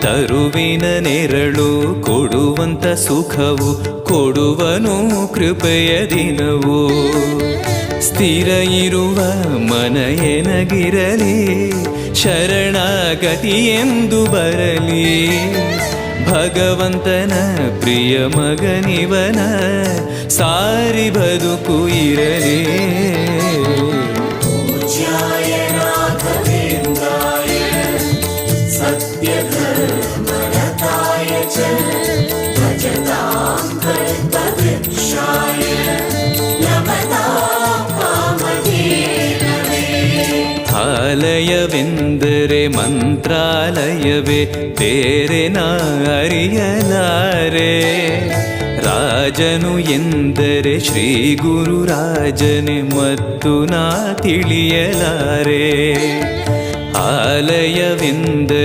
ತರುವಿನ ನೆರಳು ಕೊಡುವಂತ ಸುಖವು ಕೊಡುವನು ಕೃಪೆಯ ದಿನವು. ಸ್ಥಿರ ಇರುವ ಮನ ಎನಗಿರಲಿ, ಶರಣಾಗತಿ ಎಂದು ಬರಲಿ. ಭಗವಂತನ ಪ್ರಿಯ ಮಗನಿವನ ಸಾರಿ ಬದುಕು ಇರಲಿ. ಆಲಯವೆಂದರೆ ಮಂತ್ರಾಲಯವೇ, ಬೇರೆ ನಾ ಅರಿಯಲಾರೆ. ರಾಜನು ಎಂದರೆ ಶ್ರೀ ಗುರುರಾಜನೇ ಮತ್ತು ನಾ ತಿಳಿಯಲಾರೆ. ಆಲಯವೆಂದರೆ